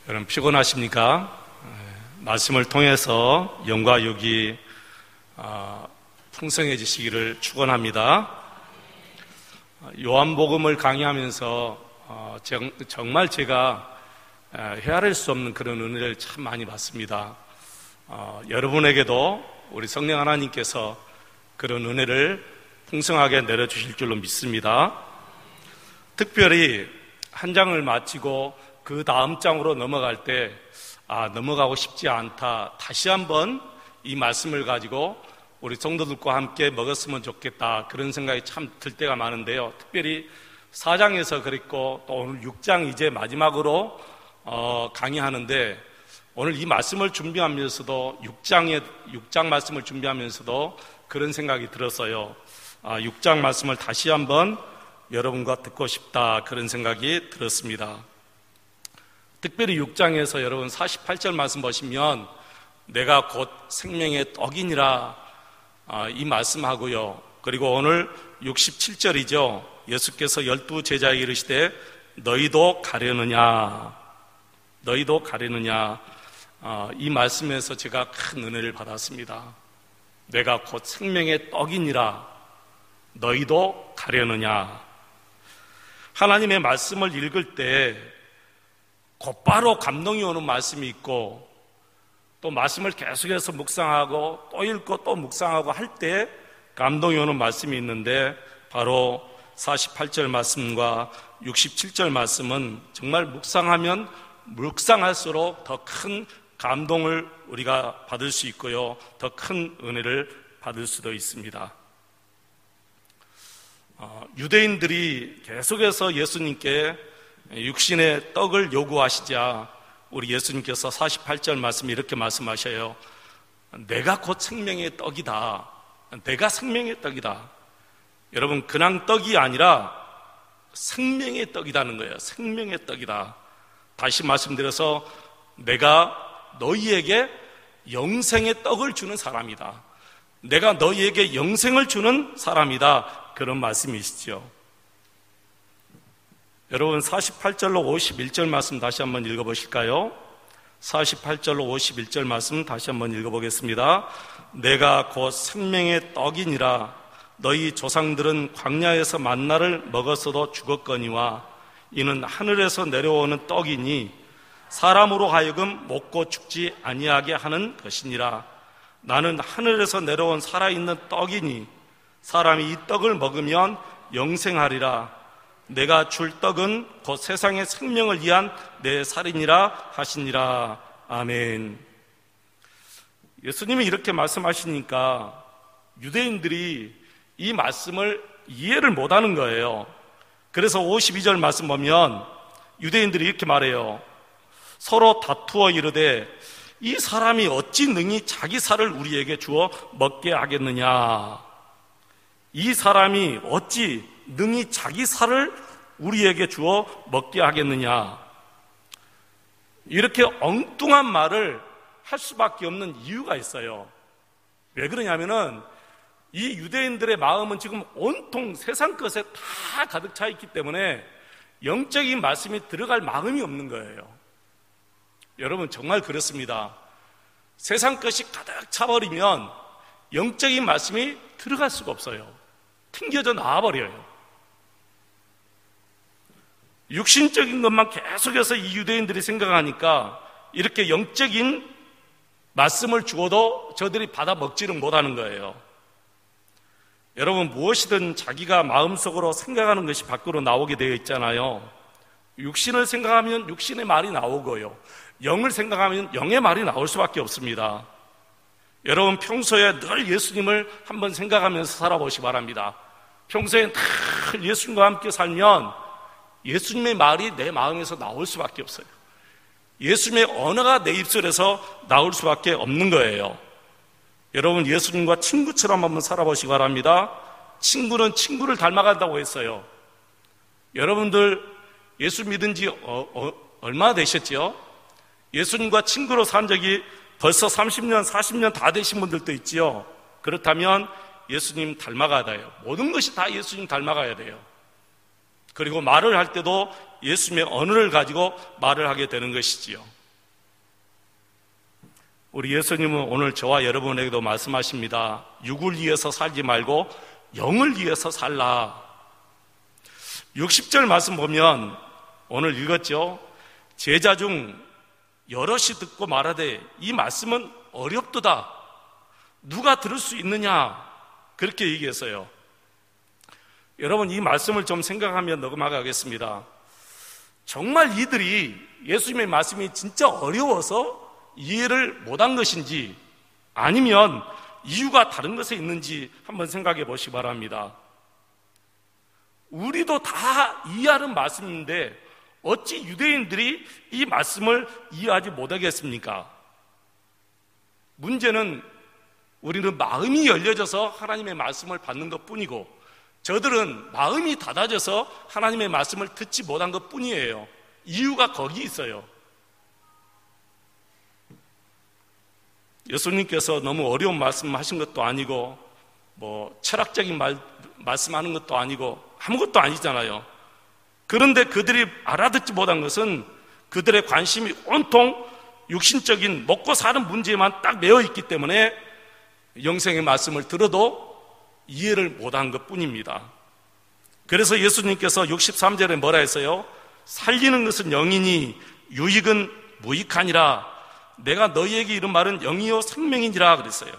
여러분 피곤하십니까? 말씀을 통해서 영과 육이 풍성해지시기를 축원합니다. 요한복음을 강의하면서 정말 제가 헤아릴 수 없는 그런 은혜를 참 많이 받습니다. 여러분에게도 우리 성령 하나님께서 그런 은혜를 풍성하게 내려주실 줄로 믿습니다. 특별히 한 장을 마치고 그 다음 장으로 넘어갈 때 넘어가고 싶지 않다, 다시 한번 이 말씀을 가지고 우리 성도들과 함께 먹었으면 좋겠다, 그런 생각이 참 들 때가 많은데요. 특별히 4장에서 그랬고 또 오늘 6장 이제 마지막으로 강의하는데, 오늘 이 말씀을 준비하면서도 6장 말씀을 준비하면서도 그런 생각이 들었어요. 6장 말씀을 다시 한번 여러분과 듣고 싶다, 그런 생각이 들었습니다. 특별히 6장에서 여러분 48절 말씀 보시면 내가 곧 생명의 떡이니라, 이 말씀하고요. 그리고 오늘 67절이죠. 예수께서 12 제자에게 이르시되 너희도 가려느냐, 너희도 가려느냐, 이 말씀에서 제가 큰 은혜를 받았습니다. 내가 곧 생명의 떡이니라, 너희도 가려느냐. 하나님의 말씀을 읽을 때 곧바로 감동이 오는 말씀이 있고, 또 말씀을 계속해서 묵상하고 또 읽고 또 묵상하고 할 때 감동이 오는 말씀이 있는데, 바로 48절 말씀과 67절 말씀은 정말 묵상하면 묵상할수록 더 큰 감동을 우리가 받을 수 있고요, 더 큰 은혜를 받을 수도 있습니다. 유대인들이 계속해서 예수님께 육신의 떡을 요구하시자 우리 예수님께서 48절 말씀 이렇게 말씀하셔요. 내가 곧 생명의 떡이다. 내가 생명의 떡이다. 여러분, 그냥 떡이 아니라 생명의 떡이라는 거예요. 생명의 떡이다. 다시 말씀드려서 내가 너희에게 영생의 떡을 주는 사람이다. 내가 너희에게 영생을 주는 사람이다. 그런 말씀이시죠. 여러분, 48절로 51절 말씀 다시 한번 읽어보실까요? 48절로 51절 말씀 다시 한번 읽어보겠습니다. 내가 곧 생명의 떡이니라. 너희 조상들은 광야에서 만나를 먹었어도 죽었거니와 이는 하늘에서 내려오는 떡이니 사람으로 하여금 먹고 죽지 아니하게 하는 것이니라. 나는 하늘에서 내려온 살아있는 떡이니 사람이 이 떡을 먹으면 영생하리라. 내가 줄 떡은 곧 세상의 생명을 위한 내 살이니라 하시니라. 아멘. 예수님이 이렇게 말씀하시니까 유대인들이 이 말씀을 이해를 못하는 거예요. 그래서 52절 말씀 보면 유대인들이 이렇게 말해요. 서로 다투어 이르되 이 사람이 어찌 능히 자기 살을 우리에게 주어 먹게 하겠느냐. 이 사람이 어찌 능히 자기 살을 우리에게 주어 먹게 하겠느냐. 이렇게 엉뚱한 말을 할 수밖에 없는 이유가 있어요. 왜 그러냐면은 이 유대인들의 마음은 지금 온통 세상 것에 다 가득 차 있기 때문에 영적인 말씀이 들어갈 마음이 없는 거예요. 여러분, 정말 그렇습니다. 세상 것이 가득 차버리면 영적인 말씀이 들어갈 수가 없어요. 튕겨져 나와버려요. 육신적인 것만 계속해서 이 유대인들이 생각하니까 이렇게 영적인 말씀을 주어도 저들이 받아 먹지를 못하는 거예요. 여러분, 무엇이든 자기가 마음속으로 생각하는 것이 밖으로 나오게 되어 있잖아요. 육신을 생각하면 육신의 말이 나오고요, 영을 생각하면 영의 말이 나올 수밖에 없습니다. 여러분, 평소에 늘 예수님을 한번 생각하면서 살아보시기 바랍니다. 평소에 늘 예수님과 함께 살면 예수님의 말이 내 마음에서 나올 수밖에 없어요. 예수님의 언어가 내 입술에서 나올 수밖에 없는 거예요. 여러분, 예수님과 친구처럼 한번 살아보시기 바랍니다. 친구는 친구를 닮아간다고 했어요. 여러분들 예수 믿은 지 얼마나 되셨죠? 예수님과 친구로 산 적이 벌써 30년, 40년 다 되신 분들도 있지요. 그렇다면 예수님 닮아가야 돼요. 모든 것이 다 예수님 닮아가야 돼요. 그리고 말을 할 때도 예수님의 언어를 가지고 말을 하게 되는 것이지요. 우리 예수님은 오늘 저와 여러분에게도 말씀하십니다. 육을 위해서 살지 말고 영을 위해서 살라. 60절 말씀 보면 오늘 읽었죠. 제자 중 여럿이 듣고 말하되 이 말씀은 어렵도다. 누가 들을 수 있느냐? 그렇게 얘기했어요. 여러분, 이 말씀을 좀 생각하며 넘어가겠습니다. 정말 이들이 예수님의 말씀이 진짜 어려워서 이해를 못한 것인지 아니면 이유가 다른 것에 있는지 한번 생각해 보시기 바랍니다. 우리도 다 이해하는 말씀인데 어찌 유대인들이 이 말씀을 이해하지 못하겠습니까? 문제는 우리는 마음이 열려져서 하나님의 말씀을 받는 것뿐이고 저들은 마음이 닫아져서 하나님의 말씀을 듣지 못한 것뿐이에요. 이유가 거기 있어요. 예수님께서 너무 어려운 말씀하신 것도 아니고 철학적인 말씀하는 것도 아니고 아무것도 아니잖아요. 그런데 그들이 알아듣지 못한 것은 그들의 관심이 온통 육신적인 먹고 사는 문제에만 딱 매여 있기 때문에 영생의 말씀을 들어도 이해를 못한 것뿐입니다. 그래서 예수님께서 63절에 뭐라 했어요? 살리는 것은 영이니 유익은 무익하니라. 내가 너희에게 이른 말은 영이요 생명이니라 그랬어요.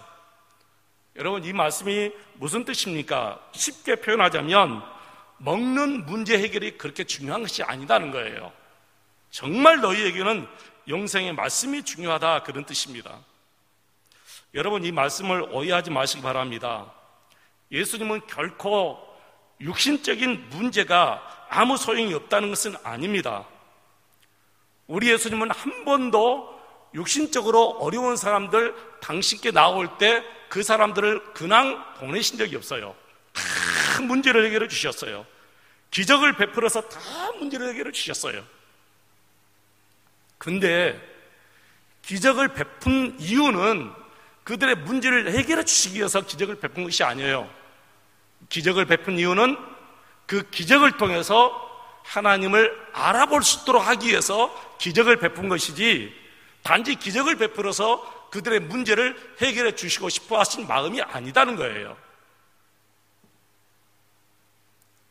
여러분, 이 말씀이 무슨 뜻입니까? 쉽게 표현하자면 먹는 문제 해결이 그렇게 중요한 것이 아니다는 거예요. 정말 너희에게는 영생의 말씀이 중요하다, 그런 뜻입니다. 여러분, 이 말씀을 오해하지 마시기 바랍니다. 예수님은 결코 육신적인 문제가 아무 소용이 없다는 것은 아닙니다. 우리 예수님은 한 번도 육신적으로 어려운 사람들 당신께 나올 때 그 사람들을 그냥 보내신 적이 없어요. 다 문제를 해결해 주셨어요. 기적을 베풀어서 다 문제를 해결해 주셨어요. 근데 기적을 베푼 이유는 그들의 문제를 해결해 주시기 위해서 기적을 베푼 것이 아니에요. 기적을 베푼 이유는 그 기적을 통해서 하나님을 알아볼 수 있도록 하기 위해서 기적을 베푼 것이지, 단지 기적을 베풀어서 그들의 문제를 해결해 주시고 싶어 하신 마음이 아니다는 거예요.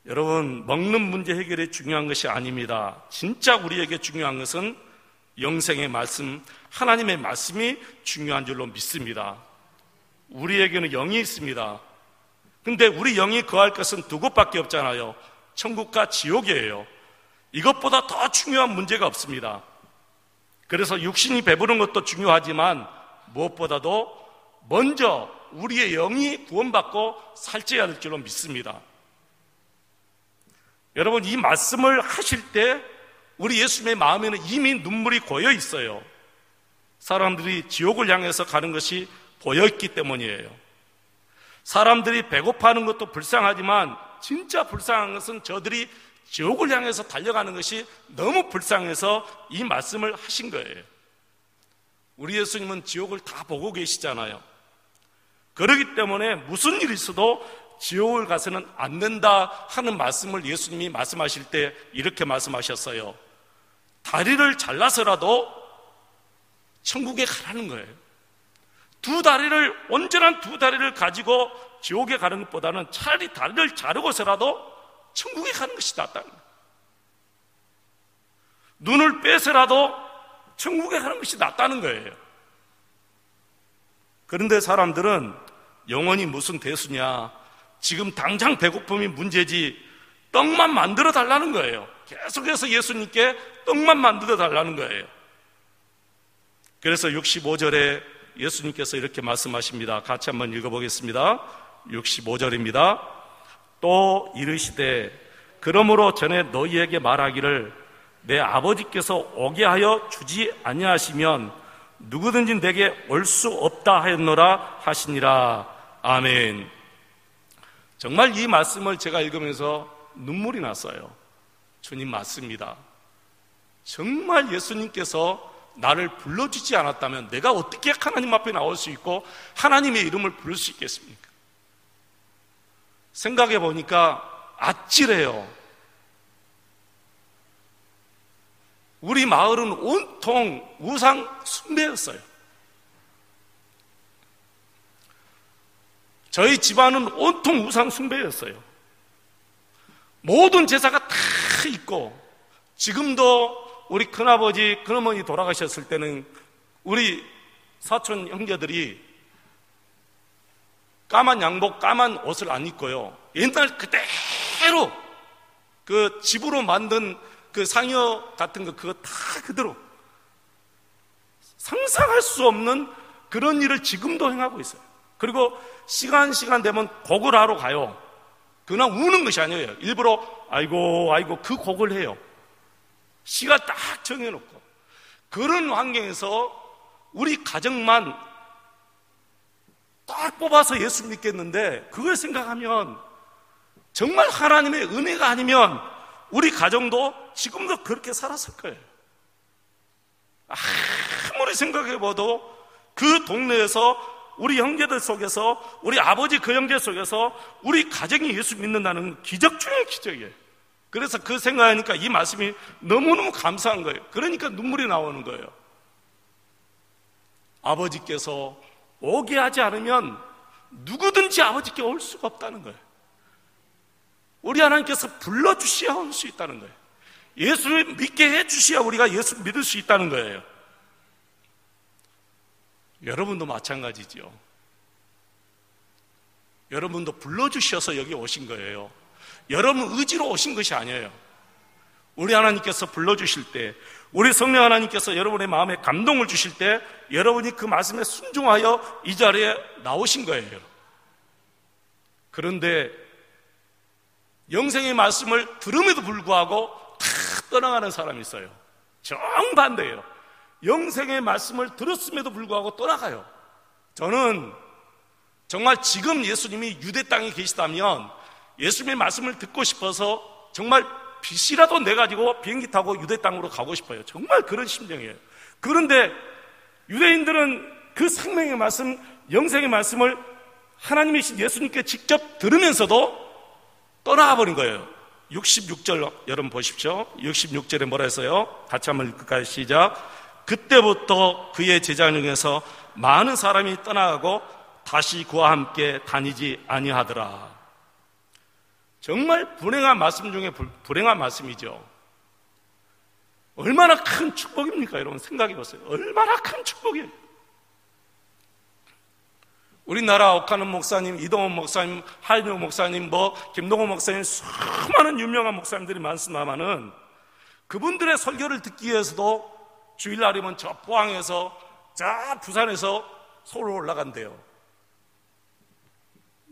여러분, 먹는 문제 해결이 중요한 것이 아닙니다. 진짜 우리에게 중요한 것은 영생의 말씀, 하나님의 말씀이 중요한 줄로 믿습니다. 우리에게는 영이 있습니다. 근데 우리 영이 거할 것은 두 곳밖에 없잖아요. 천국과 지옥이에요. 이것보다 더 중요한 문제가 없습니다. 그래서 육신이 배부른 것도 중요하지만 무엇보다도 먼저 우리의 영이 구원받고 살찌어야 될 줄로 믿습니다. 여러분, 이 말씀을 하실 때 우리 예수님의 마음에는 이미 눈물이 고여 있어요. 사람들이 지옥을 향해서 가는 것이 보여있기 때문이에요. 사람들이 배고파하는 것도 불쌍하지만 진짜 불쌍한 것은 저들이 지옥을 향해서 달려가는 것이 너무 불쌍해서 이 말씀을 하신 거예요. 우리 예수님은 지옥을 다 보고 계시잖아요. 그렇기 때문에 무슨 일이 있어도 지옥을 가서는 안 된다 하는 말씀을 예수님이 말씀하실 때 이렇게 말씀하셨어요. 다리를 잘라서라도 천국에 가라는 거예요. 온전한 두 다리를 가지고 지옥에 가는 것보다는 차라리 다리를 자르고서라도 천국에 가는 것이 낫다는 거예요. 눈을 빼서라도 천국에 가는 것이 낫다는 거예요. 그런데 사람들은 영원히 무슨 대수냐, 지금 당장 배고픔이 문제지, 떡만 만들어 달라는 거예요. 계속해서 예수님께 떡만 만들어 달라는 거예요. 그래서 65절에 예수님께서 이렇게 말씀하십니다. 같이 한번 읽어보겠습니다. 65절입니다. 또 이르시되 그러므로 전에 너희에게 말하기를 내 아버지께서 오게 하여 주지 아니하시면 누구든지 내게 올 수 없다 하였노라 하시니라. 아멘. 정말 이 말씀을 제가 읽으면서 눈물이 났어요. 주님 맞습니다. 정말 예수님께서 나를 불러주지 않았다면 내가 어떻게 하나님 앞에 나올 수 있고 하나님의 이름을 부를 수 있겠습니까? 생각해 보니까 아찔해요. 우리 마을은 온통 우상 숭배였어요. 저희 집안은 온통 우상 숭배였어요. 모든 제사가 다 있고, 지금도 우리 큰아버지, 큰어머니 돌아가셨을 때는 우리 사촌 형제들이 까만 양복, 까만 옷을 안 입고요, 옛날 그대로 그 집으로 만든 그 상여 같은 거, 그거 다 그대로, 상상할 수 없는 그런 일을 지금도 행하고 있어요. 그리고 시간 되면 곡을 하러 가요. 그냥 우는 것이 아니에요. 일부러 아이고 그 곡을 해요. 시간 딱 정해놓고. 그런 환경에서 우리 가정만 딱 뽑아서 예수 믿겠는데, 그걸 생각하면 정말 하나님의 은혜가 아니면 우리 가정도 지금도 그렇게 살았을 거예요. 아무리 생각해봐도 그 동네에서 우리 형제들 속에서, 우리 아버지 그 형제 속에서 우리 가정이 예수 믿는다는 기적 중의 기적이에요. 그래서 그 생각하니까 이 말씀이 너무너무 감사한 거예요. 그러니까 눈물이 나오는 거예요. 아버지께서 오게 하지 않으면 누구든지 아버지께 올 수가 없다는 거예요. 우리 하나님께서 불러주셔야 올 수 있다는 거예요. 예수를 믿게 해주셔야 우리가 예수 믿을 수 있다는 거예요. 여러분도 마찬가지죠. 여러분도 불러주셔서 여기 오신 거예요. 여러분 의지로 오신 것이 아니에요. 우리 하나님께서 불러주실 때, 우리 성령 하나님께서 여러분의 마음에 감동을 주실 때, 여러분이 그 말씀에 순종하여 이 자리에 나오신 거예요. 그런데 영생의 말씀을 들음에도 불구하고 다 떠나가는 사람이 있어요. 정반대예요. 영생의 말씀을 들었음에도 불구하고 떠나가요. 저는 정말 지금 예수님이 유대 땅에 계시다면 예수님의 말씀을 듣고 싶어서 정말 빚이라도 내가지고 비행기 타고 유대 땅으로 가고 싶어요. 정말 그런 심정이에요. 그런데 유대인들은 그 생명의 말씀, 영생의 말씀을 하나님이신 예수님께 직접 들으면서도 떠나가 버린 거예요. 66절 여러분 보십시오. 66절에 뭐라 했어요? 같이 한번 읽을까요? 시작. 그때부터 그의 제자 중에서 많은 사람이 떠나가고 다시 그와 함께 다니지 아니하더라. 정말 불행한 말씀 중에 불행한 말씀이죠. 얼마나 큰 축복입니까? 여러분 생각해 보세요. 얼마나 큰 축복이에요. 우리나라 옥하는 목사님, 이동원 목사님, 하인호 목사님, 김동호 목사님, 수많은 유명한 목사님들이 많습니다만은 그분들의 설교를 듣기 위해서도 주일날이면 저 포항에서, 저 부산에서 서울로 올라간대요.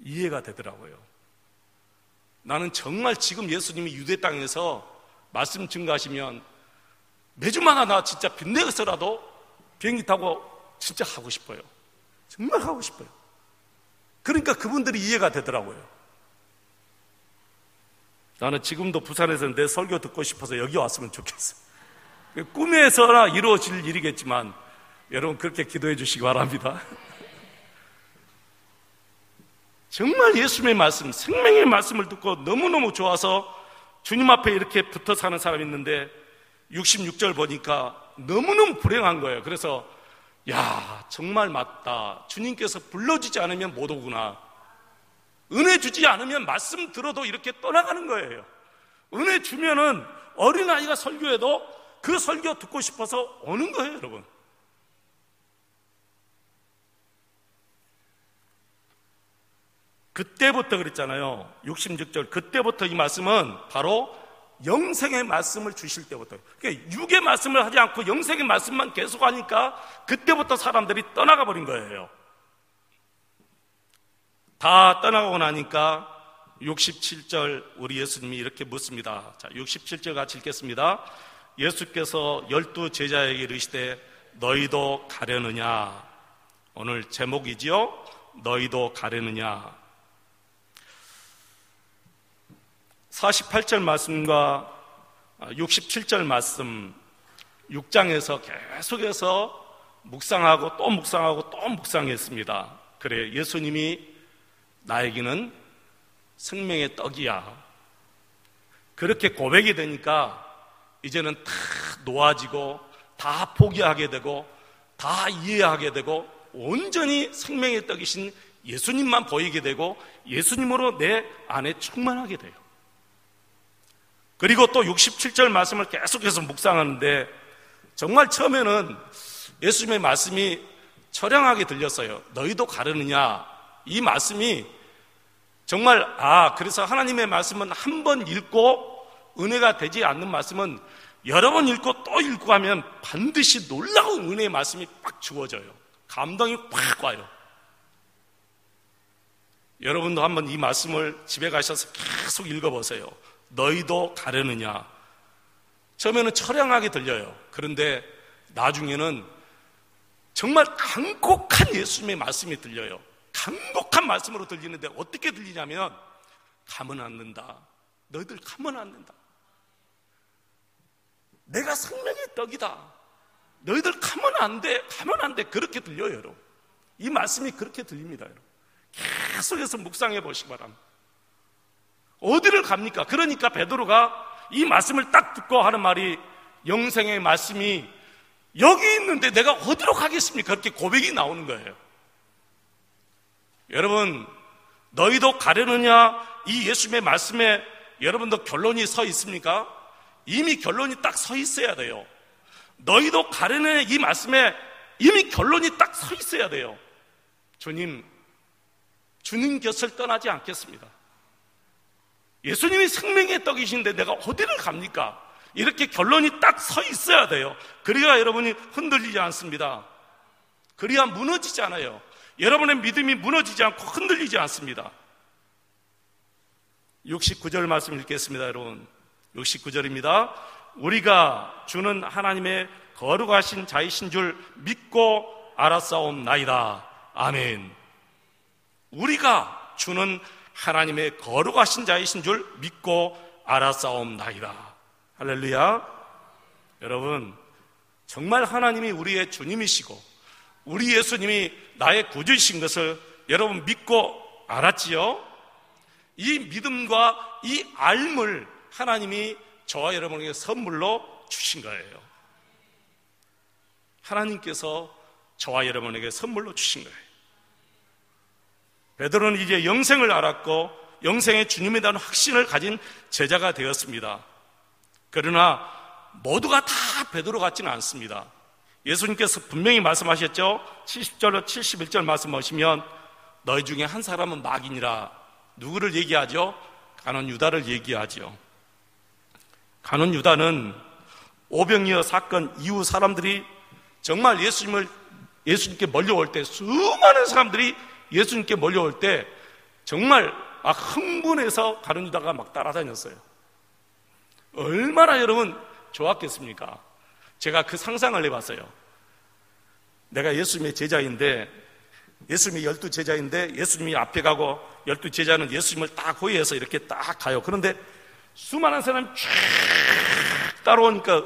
이해가 되더라고요. 나는 정말 지금 예수님이 유대 땅에서 말씀 증거하시면 매주마다 나 진짜 빚내서라도 비행기 타고 진짜 하고 싶어요. 정말 하고 싶어요. 그러니까 그분들이 이해가 되더라고요. 나는 지금도 부산에서 내 설교 듣고 싶어서 여기 왔으면 좋겠어요. 꿈에서나 이루어질 일이겠지만 여러분 그렇게 기도해 주시기 바랍니다. 정말 예수님의 말씀, 생명의 말씀을 듣고 너무너무 좋아서 주님 앞에 이렇게 붙어 사는 사람이 있는데 66절 보니까 너무너무 불행한 거예요. 그래서 야, 정말 맞다. 주님께서 불러주지 않으면 못 오구나. 은혜 주지 않으면 말씀 들어도 이렇게 떠나가는 거예요. 은혜 주면은 어린아이가 설교해도 그 설교 듣고 싶어서 오는 거예요, 여러분. 그때부터 그랬잖아요. 66절. 그때부터 이 말씀은 바로 영생의 말씀을 주실 때부터. 그러니까 육의 말씀을 하지 않고 영생의 말씀만 계속하니까 그때부터 사람들이 떠나가 버린 거예요. 다 떠나가고 나니까 67절 우리 예수님이 이렇게 묻습니다. 자, 67절 같이 읽겠습니다. 예수께서 12 제자에게 이르시되 너희도 가려느냐. 오늘 제목이지요. 너희도 가려느냐. 48절 말씀과 67절 말씀 6장에서 계속해서 묵상하고 또 묵상하고 또 묵상했습니다. 그래, 예수님이 나에게는 생명의 떡이야. 그렇게 고백이 되니까 이제는 다 놓아지고 다 포기하게 되고 다 이해하게 되고 온전히 생명의 떡이신 예수님만 보이게 되고 예수님으로 내 안에 충만하게 돼요. 그리고 또 67절 말씀을 계속해서 묵상하는데 정말 처음에는 예수님의 말씀이 처량하게 들렸어요. 너희도 가르느냐? 이 말씀이 정말 그래서 하나님의 말씀은 한 번 읽고 은혜가 되지 않는 말씀은 여러 번 읽고 또 읽고 하면 반드시 놀라운 은혜의 말씀이 팍 주어져요. 감동이 팍 와요. 여러분도 한번 이 말씀을 집에 가셔서 계속 읽어보세요. 너희도 가르느냐? 처음에는 처량하게 들려요. 그런데 나중에는 정말 간곡한 예수님의 말씀이 들려요. 간곡한 말씀으로 들리는데 어떻게 들리냐면 가면 안 된다. 너희들 가면 안 된다. 내가 생명의 떡이다. 너희들 가면 안 돼. 가면 안 돼. 그렇게 들려요, 여러분. 이 말씀이 그렇게 들립니다, 여러분. 계속해서 묵상해 보시기 바랍니다. 어디를 갑니까? 그러니까 베드로가 이 말씀을 딱 듣고 하는 말이 영생의 말씀이 여기 있는데 내가 어디로 가겠습니까? 그렇게 고백이 나오는 거예요. 여러분, 너희도 가려느냐? 이 예수님의 말씀에 여러분도 결론이 서 있습니까? 이미 결론이 딱 서 있어야 돼요. 너희도 가려느냐? 이 말씀에 이미 결론이 딱 서 있어야 돼요. 주님 곁을 떠나지 않겠습니다. 예수님이 생명의 떡이신데 내가 어디를 갑니까? 이렇게 결론이 딱 서 있어야 돼요. 그래야 여러분이 흔들리지 않습니다. 그래야 무너지지 않아요. 여러분의 믿음이 무너지지 않고 흔들리지 않습니다. 69절 말씀 읽겠습니다, 여러분. 69절입니다. 우리가 주는 하나님의 거룩하신 자이신 줄 믿고 알았사옵나이다. 아멘. 우리가 주는 하나님의 거룩하신 자이신 줄 믿고 알았사옵나이다. 할렐루야. 여러분, 정말 하나님이 우리의 주님이시고 우리 예수님이 나의 구주이신 것을 여러분 믿고 알았지요? 이 믿음과 이 알물 하나님이 저와 여러분에게 선물로 주신 거예요. 하나님께서 저와 여러분에게 선물로 주신 거예요. 베드로는 이제 영생을 알았고 영생의 주님에 대한 확신을 가진 제자가 되었습니다. 그러나 모두가 다 베드로 같지는 않습니다. 예수님께서 분명히 말씀하셨죠. 70절로 71절 말씀 보시면 너희 중에 한 사람은 마귀니라. 누구를 얘기하죠? 가룟 유다를 얘기하죠. 가룟 유다는 오병이어 사건 이후 사람들이 정말 예수님께 몰려올 때 수많은 사람들이 예수님께 몰려올 때 정말 흥분해서 가룟 유다가 막 따라다녔어요. 얼마나 여러분 좋았겠습니까? 제가 그 상상을 해봤어요. 내가 예수님의 제자인데 예수님이 12제자인데 예수님이 앞에 가고 12제자는 예수님을 딱 호위해서 이렇게 딱 가요. 그런데 수많은 사람이 쫙 따라오니까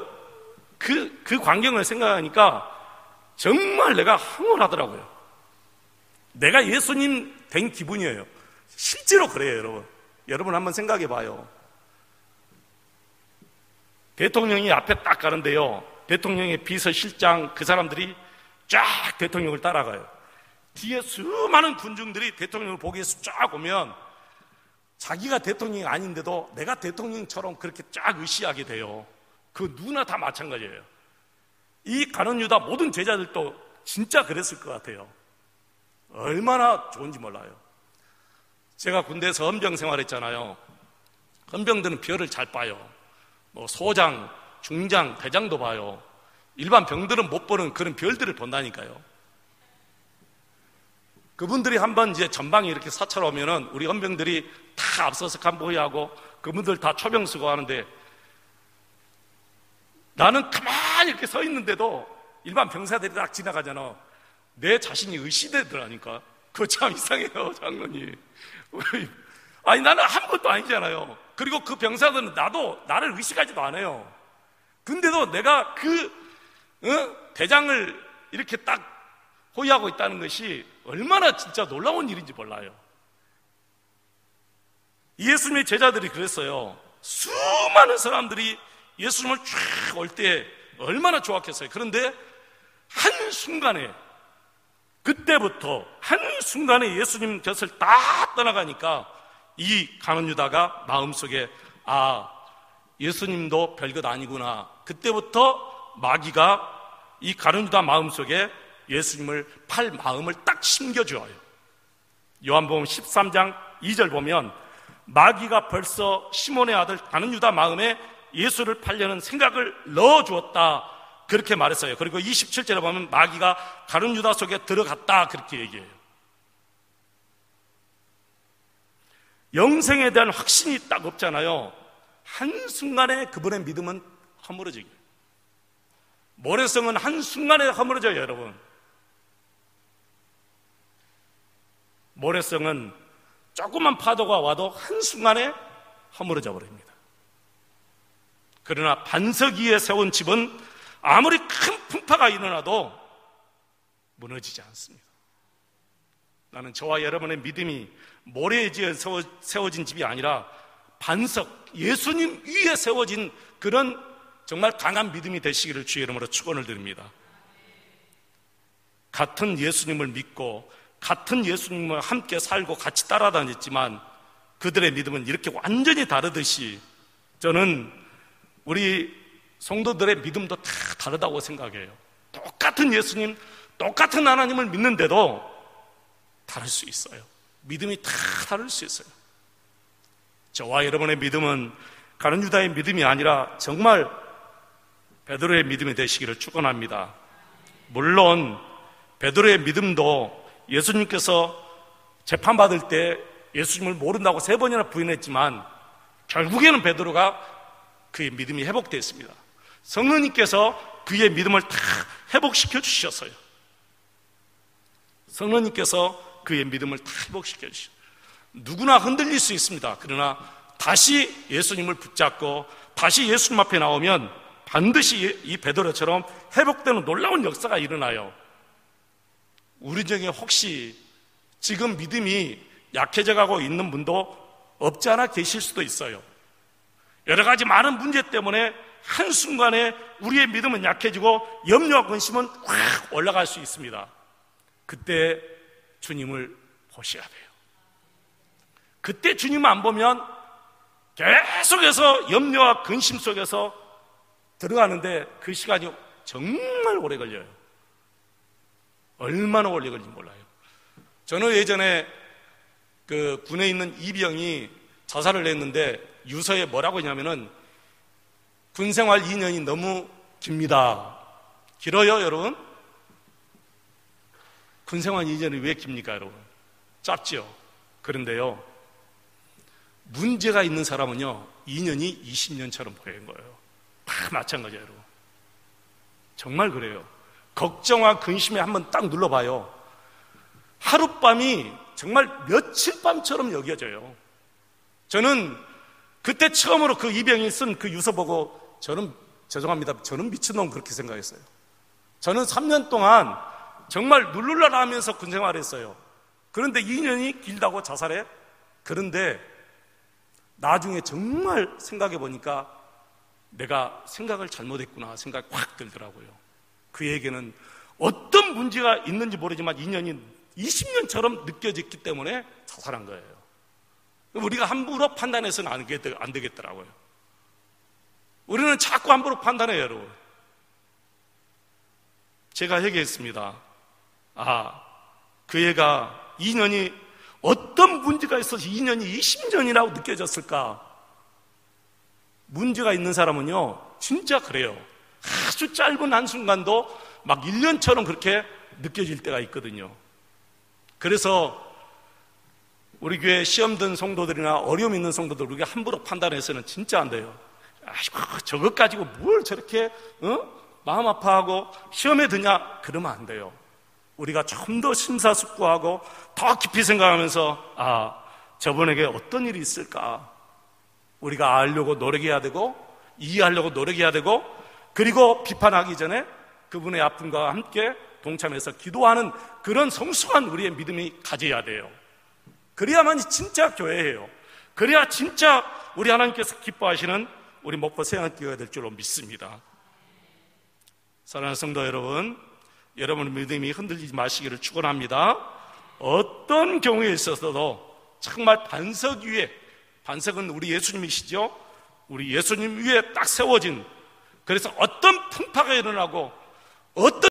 그 광경을 생각하니까 정말 내가 황홀하더라고요. 내가 예수님 된 기분이에요. 실제로 그래요, 여러분. 여러분 한번 생각해 봐요. 대통령이 앞에 딱 가는데요, 대통령의 비서실장 그 사람들이 쫙 대통령을 따라가요. 뒤에 수많은 군중들이 대통령을 보기 위해서 쫙 오면 자기가 대통령이 아닌데도 내가 대통령처럼 그렇게 쫙 의시하게 돼요. 그 누구나 다 마찬가지예요. 이 가룟 유다 모든 제자들도 진짜 그랬을 것 같아요. 얼마나 좋은지 몰라요. 제가 군대에서 헌병 생활했잖아요. 헌병들은 별을 잘 봐요. 소장, 중장, 대장도 봐요. 일반 병들은 못 보는 그런 별들을 본다니까요. 그분들이 한번 이제 전방에 이렇게 사찰 오면은 우리 헌병들이 다 앞서서 간보이하고 그분들 다 초병수고 하는데 나는 가만히 이렇게 서 있는데도 일반 병사들이 딱 지나가잖아. 내 자신이 의시되더라니까. 그거 참 이상해요, 장로님. 아니, 나는 아무것도 아니잖아요. 그리고 그 병사들은 나를 의식하지도 않아요. 근데도 내가 대장을 이렇게 딱 호위하고 있다는 것이 얼마나 진짜 놀라운 일인지 몰라요. 예수님의 제자들이 그랬어요. 수많은 사람들이 예수님을 쫙 올 때 얼마나 좋았겠어요. 그런데 한순간에, 그때부터 한순간에 예수님 곁을 다 떠나가니까 이 가룟 유다가 마음속에 예수님도 별것 아니구나. 그때부터 마귀가 이 가룟 유다 마음속에 예수님을 팔 마음을 딱 심겨주어요. 요한복음 13장 2절 보면 마귀가 벌써 시몬의 아들 가룟 유다 마음에 예수를 팔려는 생각을 넣어주었다, 그렇게 말했어요. 그리고 27절에 보면 마귀가 가룟 유다 속에 들어갔다, 그렇게 얘기해요. 영생에 대한 확신이 딱 없잖아요. 한순간에 그분의 믿음은 허물어지게, 모래성은 한순간에 허물어져요. 여러분, 모래성은 조그만 파도가 와도 한순간에 허물어져 버립니다. 그러나 반석 위에 세운 집은 아무리 큰 풍파가 일어나도 무너지지 않습니다. 나는 저와 여러분의 믿음이 모래에 세워진 집이 아니라 반석, 예수님 위에 세워진 그런 정말 강한 믿음이 되시기를 주의 이름으로 축원을 드립니다. 같은 예수님을 믿고 같은 예수님과 함께 살고 같이 따라다녔지만 그들의 믿음은 이렇게 완전히 다르듯이 저는 우리 성도들의 믿음도 다 다르다고 생각해요. 똑같은 예수님, 똑같은 하나님을 믿는데도 다를 수 있어요. 믿음이 다 다를 수 있어요. 저와 여러분의 믿음은 가룟 유다의 믿음이 아니라 정말 베드로의 믿음이 되시기를 축원합니다. 물론 베드로의 믿음도 예수님께서 재판받을 때 예수님을 모른다고 3번이나 부인했지만 결국에는 베드로가 그의 믿음이 회복됐습니다. 성령님께서 그의 믿음을 다 회복시켜 주셨어요. 성령님께서 그의 믿음을 다 회복시켜 주셨어요. 누구나 흔들릴 수 있습니다. 그러나 다시 예수님을 붙잡고 다시 예수님 앞에 나오면 반드시 이 베드로처럼 회복되는 놀라운 역사가 일어나요. 우리 중에 혹시 지금 믿음이 약해져 가고 있는 분도 없지 않아 계실 수도 있어요. 여러 가지 많은 문제 때문에 한순간에 우리의 믿음은 약해지고 염려와 근심은 확 올라갈 수 있습니다. 그때 주님을 보셔야 돼요. 그때 주님을 안 보면 계속해서 염려와 근심 속에서 들어가는데 그 시간이 정말 오래 걸려요. 얼마나 오래 걸리는지 몰라요. 저는 예전에 그 군에 있는 이병이 자살을 했는데 유서에 뭐라고 했냐면은 군생활 2년이 너무 깁니다. 길어요, 여러분? 군생활 2년이 왜 깁니까, 여러분? 짧죠? 그런데요, 문제가 있는 사람은요 2년이 20년처럼 보이는 거예요. 다 마찬가지예요, 여러분. 정말 그래요. 걱정과 근심에 한번 딱 눌러봐요. 하룻밤이 정말 며칠 밤처럼 여겨져요. 저는 그때 처음으로 그 이병이 쓴 그 유서 보고 저는 죄송합니다, 저는 미친놈 그렇게 생각했어요. 저는 3년 동안 정말 눌룰라 하면서 군생활을 했어요. 그런데 2년이 길다고 자살해? 그런데 나중에 정말 생각해 보니까 내가 생각을 잘못했구나 생각이 확 들더라고요. 그에게는 어떤 문제가 있는지 모르지만 2년이 20년처럼 느껴졌기 때문에 자살한 거예요. 우리가 함부로 판단해서는 안 되겠더라고요. 우리는 자꾸 함부로 판단해요, 여러분. 제가 회개했습니다. 그 애가 2년이 어떤 문제가 있어서 2년이 20년이라고 느껴졌을까? 문제가 있는 사람은요 진짜 그래요. 아주 짧은 한순간도 막 1년처럼 그렇게 느껴질 때가 있거든요. 그래서 우리 교회 시험 든 성도들이나 어려움 있는 성도들 우리가 함부로 판단해서는 진짜 안 돼요. 아이고 저것 가지고 뭘 저렇게 마음 아파하고 시험에 드냐? 그러면 안 돼요. 우리가 좀 더 심사숙고하고 더 깊이 생각하면서 저분에게 어떤 일이 있을까? 우리가 알려고 노력해야 되고 이해하려고 노력해야 되고 그리고 비판하기 전에 그분의 아픔과 함께 동참해서 기도하는 그런 성숙한 우리의 믿음이 가져야 돼요. 그래야만 진짜 교회예요. 그래야 진짜 우리 하나님께서 기뻐하시는 우리 목포 세안교회가 될 줄로 믿습니다. 사랑하는 성도 여러분, 여러분의 믿음이 흔들리지 마시기를 축원합니다. 어떤 경우에 있어서도 정말 반석 위에, 반석은 우리 예수님이시죠? 우리 예수님 위에 딱 세워진, 그래서 어떤 풍파가 일어나고 어떤